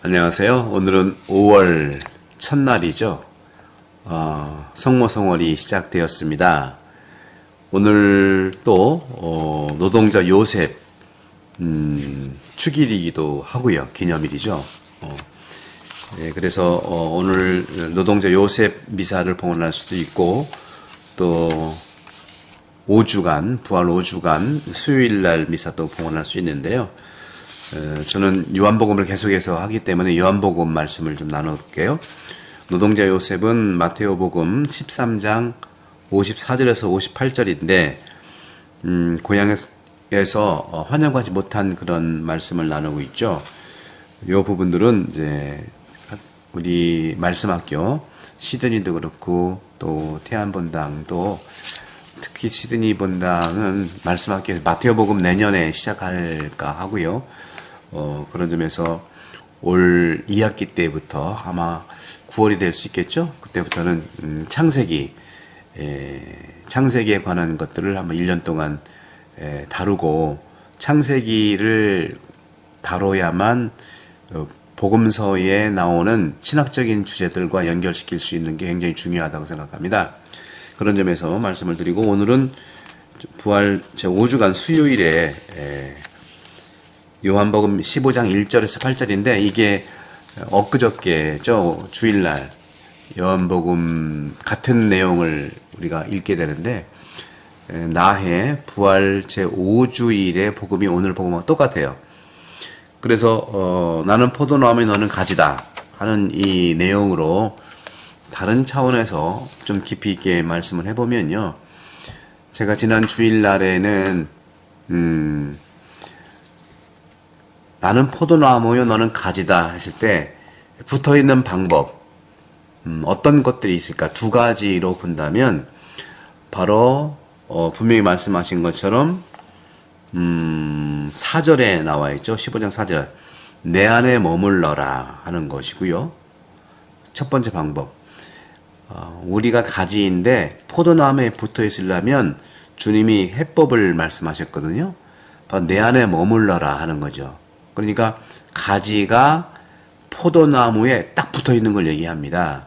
안녕하세요. 오늘은 5월 첫날이죠. 성모성월이 시작되었습니다. 오늘 또 노동자 요셉 축일이기도 하고요. 기념일이죠. 그래서 오늘 노동자 요셉 미사를 봉헌할 수도 있고 또 5주간 부활 5주간 수요일날 미사도 봉헌할 수 있는데요. 저는 요한복음을 계속해서 하기 때문에 요한복음 말씀을 좀 나눌게요. 노동자 요셉은 마테오복음 13장 54절에서 58절인데 고향에서 환영하지 못한 그런 말씀을 나누고 있죠. 이 부분들은 이제 우리 말씀학교 시드니도 그렇고 또 태안본당도 특히 시드니 본당은 말씀학교에서 마테오복음 내년에 시작할까 하고요. 그런 점에서 올 2학기 때부터 아마 9월이 될 수 있겠죠. 그때부터는 창세기에 관한 것들을 한번 1년 동안 다루고 창세기를 다뤄야만 복음서에 나오는 신학적인 주제들과 연결시킬 수 있는 게 굉장히 중요하다고 생각합니다. 그런 점에서 말씀을 드리고 오늘은 부활 제5주간 수요일에 요한복음 15장 1절에서 8절인데 이게 엊그저께죠. 주일날 요한복음 같은 내용을 우리가 읽게 되는데 나해 부활 제5주일의 복음이 오늘 복음과 똑같아요. 그래서 나는 포도나무에 너는 가지다 하는 이 내용으로 다른 차원에서 좀 깊이 있게 말씀을 해보면요. 제가 지난 주일날에는 나는 포도나무요 너는 가지다 했을 때 붙어있는 방법 어떤 것들이 있을까? 두 가지로 본다면 바로 분명히 말씀하신 것처럼 4절에 나와 있죠. 15장 4절 내 안에 머물러라 하는 것이고요. 첫 번째 방법 우리가 가지인데 포도나무에 붙어 있으려면 주님이 해법을 말씀하셨거든요. 바로 내 안에 머물러라 하는 거죠. 그러니까 가지가 포도나무에 딱 붙어 있는 걸 얘기합니다.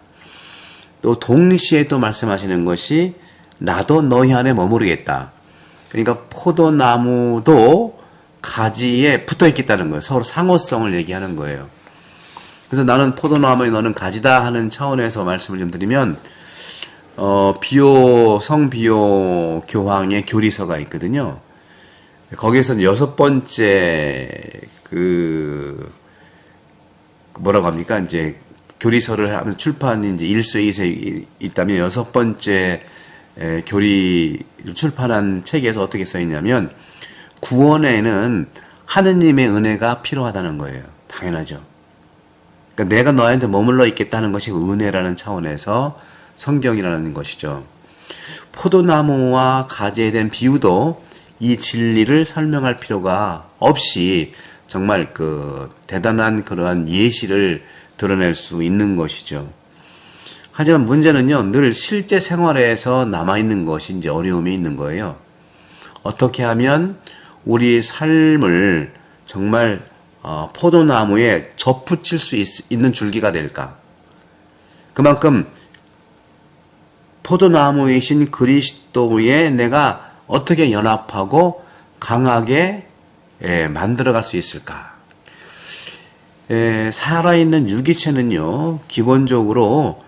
또 동시에 또 말씀하시는 것이 나도 너희 안에 머무르겠다. 그러니까 포도나무도 가지에 붙어 있겠다는 거예요. 서로 상호성을 얘기하는 거예요. 그래서 나는 포도나무에 너는 가지다 하는 차원에서 말씀을 좀 드리면 성비오 교황의 교리서가 있거든요. 거기에서는 6번째 뭐라고 합니까? 이제 교리서를 하면서 출판이 이제 1쇄, 2쇄 있다면 6번째 교리를 출판한 책에서 어떻게 써 있냐면 구원에는 하느님의 은혜가 필요하다는 거예요. 당연하죠. 그러니까 내가 너한테 머물러 있겠다는 것이 은혜라는 차원에서 성경이라는 것이죠. 포도나무와 가지에 대한 비유도 이 진리를 설명할 필요가 없이 정말 대단한 그러한 예시를 드러낼 수 있는 것이죠. 하지만 문제는요, 늘 실제 생활에서 남아있는 것이 이제 어려움이 있는 거예요. 어떻게 하면 우리 삶을 정말 포도나무에 접붙일 수 있는 줄기가 될까? 그만큼 포도나무이신 그리스도에 내가 어떻게 연합하고 강하게 만들어갈 수 있을까? 살아있는 유기체는요, 기본적으로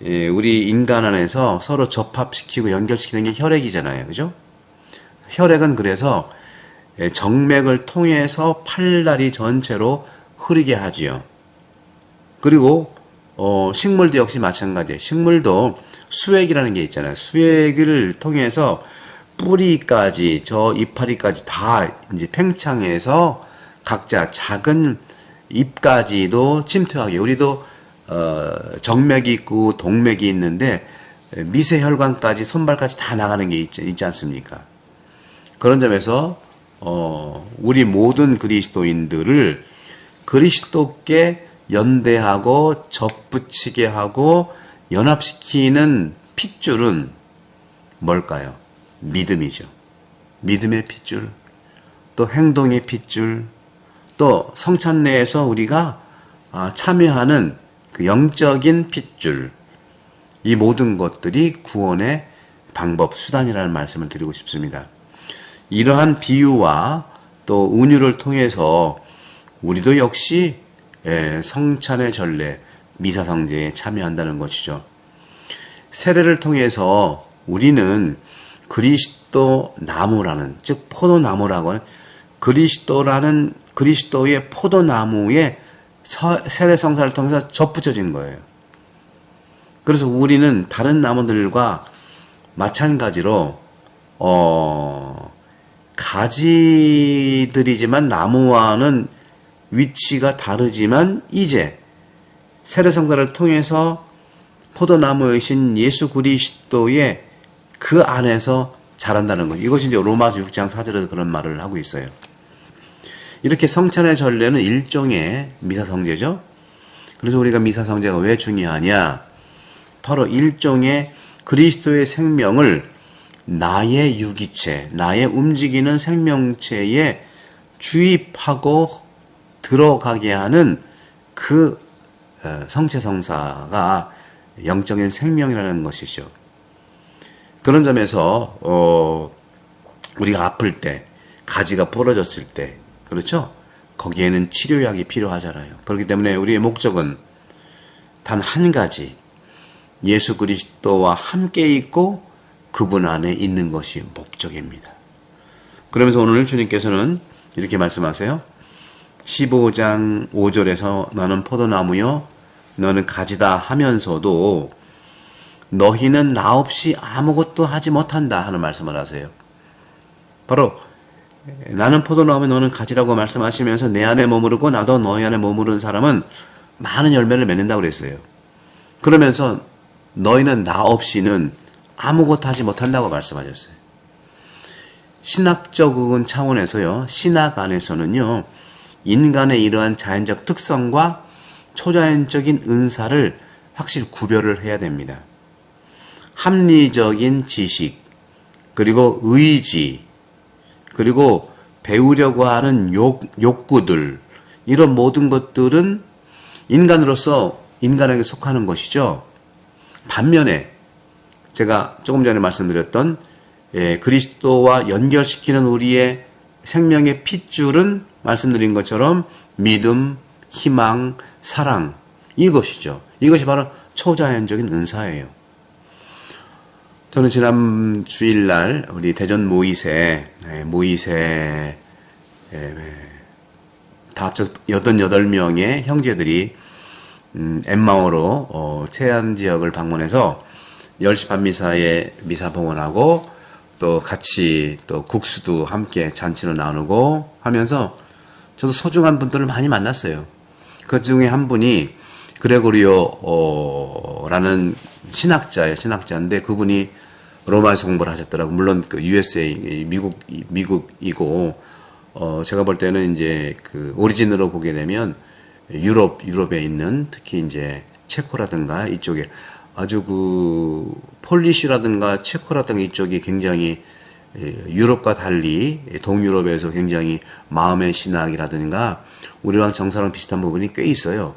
우리 인간 안에서 서로 접합시키고 연결시키는 게 혈액이잖아요. 그죠? 혈액은 그래서 정맥을 통해서 팔다리 전체로 흐르게 하지요. 그리고 식물도 역시 마찬가지예요. 식물도 수액이라는 게 있잖아요. 수액을 통해서 뿌리까지 저 이파리까지 다 이제 팽창해서 각자 작은 잎까지도 침투하게. 우리도 정맥이 있고 동맥이 있는데 미세 혈관까지 손발까지 다 나가는 게 있지 않습니까? 그런 점에서 우리 모든 그리스도인들을 그리스도께 연대하고 접붙이게 하고 연합시키는 핏줄은 뭘까요? 믿음이죠. 믿음의 핏줄, 또 행동의 핏줄, 또 성찬례에서 우리가 참여하는 그 영적인 핏줄, 이 모든 것들이 구원의 방법, 수단이라는 말씀을 드리고 싶습니다. 이러한 비유와 또 은유를 통해서 우리도 역시 성찬의 전례, 미사성제에 참여한다는 것이죠. 세례를 통해서 우리는 그리스도 나무라는, 즉 포도나무라고 하는 그리스도의 포도나무에 세례 성사를 통해서 접붙여진 거예요. 그래서 우리는 다른 나무들과 마찬가지로 가지들이지만 나무와는 위치가 다르지만 이제 세례 성사를 통해서 포도나무이신 예수 그리스도의 그 안에서 자란다는 것. 이것이 이제 로마서 6장 4절에서 그런 말을 하고 있어요. 이렇게 성찬의 전례는 일종의 미사성제죠. 그래서 우리가 미사성제가 왜 중요하냐? 바로 일종의 그리스도의 생명을 나의 유기체, 나의 움직이는 생명체에 주입하고 들어가게 하는 그 성체성사가 영적인 생명이라는 것이죠. 그런 점에서 우리가 아플 때, 가지가 부러졌을 때, 그렇죠? 거기에는 치료약이 필요하잖아요. 그렇기 때문에 우리의 목적은 단 한 가지, 예수 그리스도와 함께 있고 그분 안에 있는 것이 목적입니다. 그러면서 오늘 주님께서는 이렇게 말씀하세요. 15장 5절에서 너는 포도나무요 너는 가지다 하면서도 너희는 나 없이 아무것도 하지 못한다 하는 말씀을 하세요. 바로 나는 포도나무에 너는 가지라고 말씀하시면서 내 안에 머무르고 나도 너희 안에 머무르는 사람은 많은 열매를 맺는다고 그랬어요. 그러면서 너희는 나 없이는 아무것도 하지 못한다고 말씀하셨어요. 신학적인 차원에서요, 신학 안에서는요, 인간의 이러한 자연적 특성과 초자연적인 은사를 확실히 구별을 해야 됩니다. 합리적인 지식, 그리고 의지, 그리고 배우려고 하는 욕구들, 이런 모든 것들은 인간으로서 인간에게 속하는 것이죠. 반면에 제가 조금 전에 말씀드렸던 그리스도와 연결시키는 우리의 생명의 핏줄은 말씀드린 것처럼 믿음, 희망, 사랑, 이것이죠. 이것이 바로 초자연적인 은사예요. 저는 지난 주일날 우리 대전 모이세 다 합쳐 88명의 형제들이 엠마오로 최안 지역을 방문해서 10시 반 미사에 미사 봉헌하고 또 같이 또 국수도 함께 잔치로 나누고 하면서 저도 소중한 분들을 많이 만났어요. 그 중에 한 분이 그레고리오라는 신학자인데 그분이 로마에서 공부를 하셨더라고요. 물론 그 USA 미국이고 제가 볼 때는 이제 그 오리진으로 보게 되면 유럽에 있는 특히 이제 체코라든가 이쪽에 아주 그 폴리시라든가 체코라든가 이쪽이 굉장히 유럽과 달리 동유럽에서 굉장히 마음의 신학이라든가 우리랑 정서랑 비슷한 부분이 꽤 있어요.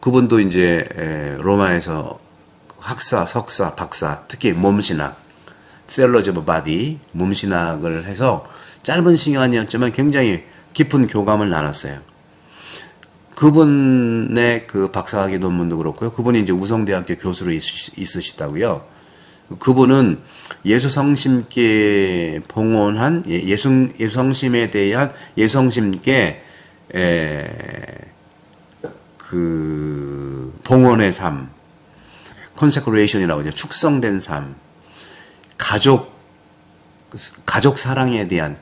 그분도 이제 로마에서 학사, 석사, 박사, 특히 몸신학, Theology of Body, 몸신학을 해서 짧은 시간이었지만 굉장히 깊은 교감을 나눴어요. 그분의 그 박사학위 논문도 그렇고요. 그분이 이제 우성대학교 교수로 있으시다고요. 그분은 예수 성심께 봉헌한 예수 성심에 대한 예수 성심께 그 봉헌의 삶, consecration이라고 하죠. 축성된 삶, 가족 사랑에 대한,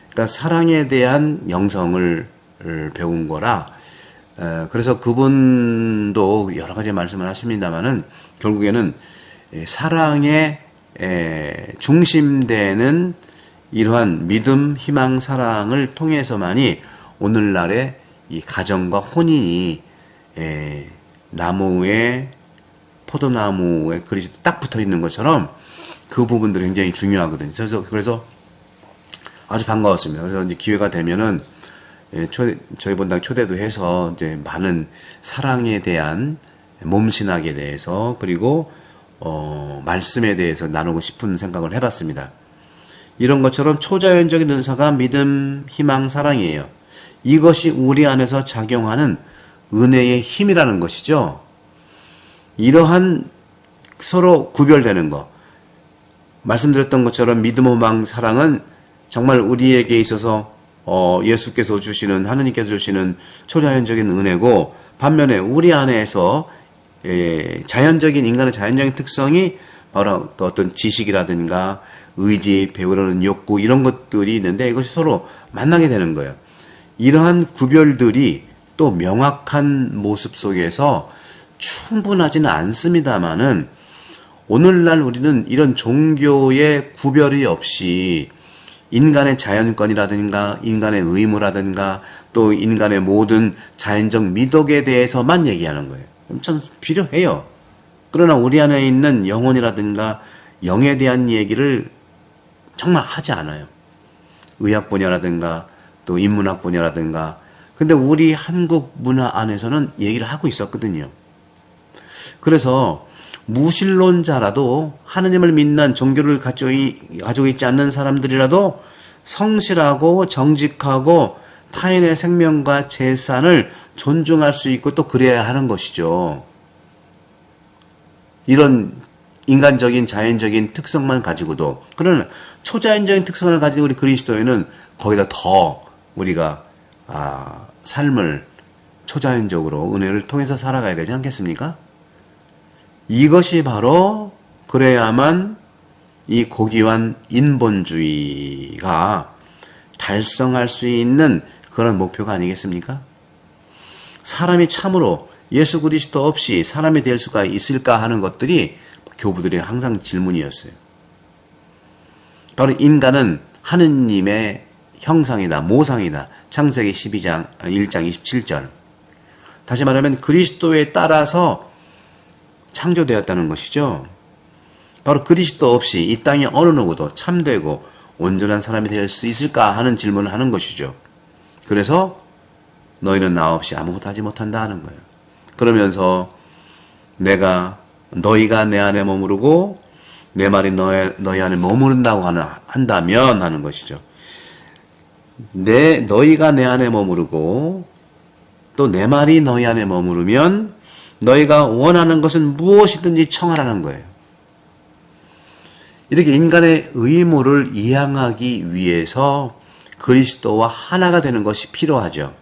그러니까 사랑에 대한 영성을 배운 거라. 그래서 그분도 여러 가지 말씀을 하십니다만은 결국에는 사랑에 중심되는 이러한 믿음, 희망, 사랑을 통해서만이 오늘날의 이 가정과 혼인이 포도나무에 그리스도 딱 붙어 있는 것처럼 그 부분들이 굉장히 중요하거든요. 그래서 아주 반가웠습니다. 그래서 이제 기회가 되면은 저희 본당 초대도 해서 이제 많은 사랑에 대한 몸신학에 대해서 그리고 말씀에 대해서 나누고 싶은 생각을 해봤습니다. 이런 것처럼 초자연적인 은사가 믿음, 희망, 사랑이에요. 이것이 우리 안에서 작용하는 은혜의 힘이라는 것이죠. 이러한 서로 구별되는 것. 말씀드렸던 것처럼 믿음, 희망, 사랑은 정말 우리에게 있어서 예수께서 주시는, 하느님께서 주시는 초자연적인 은혜고, 반면에 우리 안에서 자연적인, 인간의 자연적인 특성이 바로 어떤 지식이라든가 의지, 배우려는 욕구, 이런 것들이 있는데 이것이 서로 만나게 되는 거예요. 이러한 구별들이 또 명확한 모습 속에서 충분하지는 않습니다만은 오늘날 우리는 이런 종교의 구별이 없이 인간의 자연권이라든가 인간의 의무라든가 또 인간의 모든 자연적 미덕에 대해서만 얘기하는 거예요. 참 필요해요. 그러나 우리 안에 있는 영혼이라든가 영에 대한 얘기를 정말 하지 않아요. 의학 분야라든가 또 인문학 분야라든가. 근데 우리 한국 문화 안에서는 얘기를 하고 있었거든요. 그래서 무신론자라도 하느님을 믿는 종교를 가지고 있지 않는 사람들이라도 성실하고 정직하고 타인의 생명과 재산을 존중할 수 있고 또 그래야 하는 것이죠. 이런 인간적인 자연적인 특성만 가지고도. 그러나 초자연적인 특성을 가지고 우리 그리스도인은 거기다 더 우리가 삶을 초자연적으로 은혜를 통해서 살아가야 되지 않겠습니까? 이것이 바로 그래야만 이 고귀한 인본주의가 달성할 수 있는 그런 목표가 아니겠습니까? 사람이 참으로 예수 그리스도 없이 사람이 될 수가 있을까 하는 것들이 교부들의 항상 질문이었어요. 바로 인간은 하느님의 형상이다, 모상이다. 창세기 12장, 1장 27절. 다시 말하면 그리스도에 따라서 창조되었다는 것이죠. 바로 그리스도 없이 이 땅에 어느 누구도 참되고 온전한 사람이 될 수 있을까 하는 질문을 하는 것이죠. 그래서 너희는 나 없이 아무것도 하지 못한다 하는 거예요. 그러면서 너희가 내 안에 머무르고 내 말이 너희 안에 머무른다고 한다면 하는 것이죠. 너희가 내 안에 머무르고 또 내 말이 너희 안에 머무르면 너희가 원하는 것은 무엇이든지 청하라는 거예요. 이렇게 인간의 의무를 이행하기 위해서 그리스도와 하나가 되는 것이 필요하죠.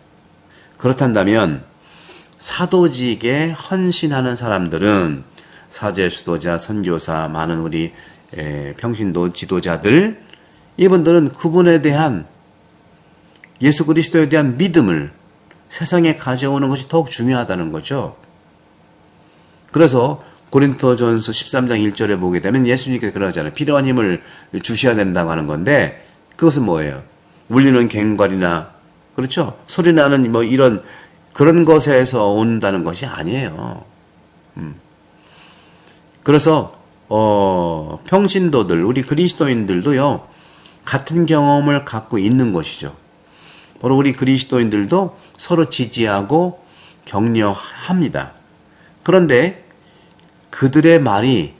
그렇단다면 사도직에 헌신하는 사람들은 사제, 수도자, 선교사, 많은 우리 평신도 지도자들, 이분들은 그분에 대한 예수 그리스도에 대한 믿음을 세상에 가져오는 것이 더욱 중요하다는 거죠. 그래서 고린도전서 13장 1절에 보게 되면 예수님께서 그러잖아요. 필요한 힘을 주셔야 된다고 하는 건데 그것은 뭐예요? 울리는 괭과리나 그렇죠? 소리 나는 이런 그런 것에서 온다는 것이 아니에요. 그래서 평신도들, 우리 그리스도인들도요. 같은 경험을 갖고 있는 것이죠. 바로 우리 그리스도인들도 서로 지지하고 격려합니다. 그런데 그들의 말이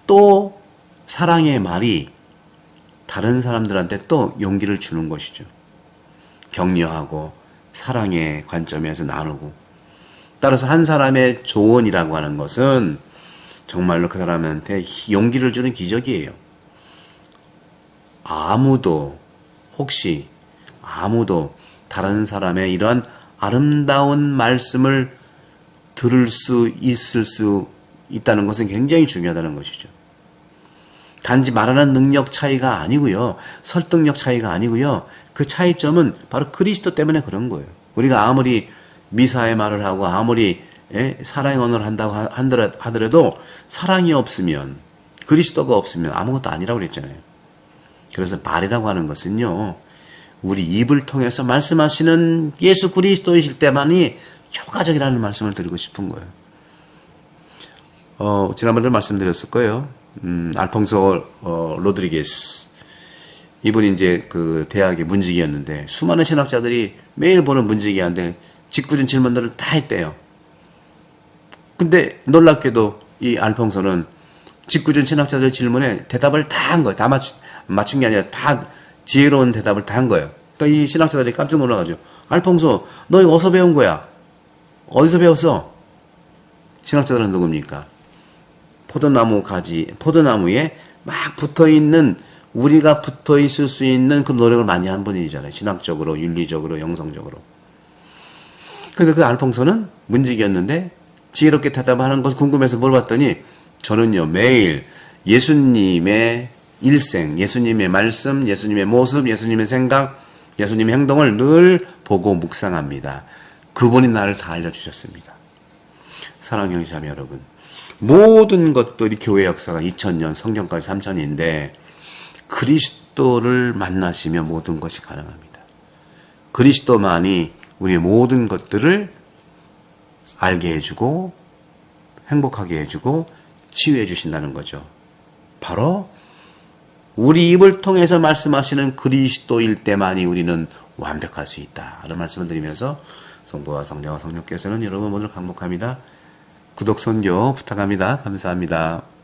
또 사랑의 말이 다른 사람들한테 또 용기를 주는 것이죠. 격려하고 사랑의 관점에서 나누고. 따라서 한 사람의 조언이라고 하는 것은 정말로 그 사람한테 용기를 주는 기적이에요. 아무도 다른 사람의 이러한 아름다운 말씀을 들을 수 있다는 것은 굉장히 중요하다는 것이죠. 단지 말하는 능력 차이가 아니고요. 설득력 차이가 아니고요. 그 차이점은 바로 그리스도 때문에 그런 거예요. 우리가 아무리 미사의 말을 하고 아무리 사랑의 언어를 한다고 하더라도 사랑이 없으면 그리스도가 없으면 아무것도 아니라고 그랬잖아요. 그래서 말이라고 하는 것은요. 우리 입을 통해서 말씀하시는 예수 그리스도이실 때만이 효과적이라는 말씀을 드리고 싶은 거예요. 지난번에 말씀드렸을 거예요. 알퐁소 로드리게스 이분이 이제 그 대학의 문지기였는데 수많은 신학자들이 매일 보는 문지기한테 직구준 질문들을 다 했대요. 근데 놀랍게도 이 알퐁소는 직구준 신학자들 질문에 대답을 다 한 거예요. 다 맞춘 게 아니라 다 지혜로운 대답을 다 한 거예요. 그러니까 이 신학자들이 깜짝 놀라가지고 알퐁소 너 이거 어디서 배운 거야? 어디서 배웠어? 신학자들은 누굽니까? 포도나무에 막 붙어있는 우리가 붙어있을 수 있는 그 노력을 많이 한 분이잖아요. 신학적으로, 윤리적으로, 영성적으로. 근데 그 알퐁소는 문지기였는데 지혜롭게 대답하는 것을 궁금해서 물어봤더니 저는요 매일 예수님의 일생, 예수님의 말씀, 예수님의 모습, 예수님의 생각, 예수님의 행동을 늘 보고 묵상합니다. 그분이 나를 다 알려주셨습니다. 사랑하는 형제자매 여러분, 모든 것들이 교회 역사가 2000년, 성경까지 3000인데 그리스도를 만나시면 모든 것이 가능합니다. 그리스도만이 우리의 모든 것들을 알게 해주고 행복하게 해주고 치유해 주신다는 거죠. 바로 우리 입을 통해서 말씀하시는 그리스도일 때만이 우리는 완벽할 수 있다. 라는 말씀을 드리면서 성부와 성자와 성령께서는 여러분 모두를 강복합니다. 구독, 선교 부탁합니다. 감사합니다.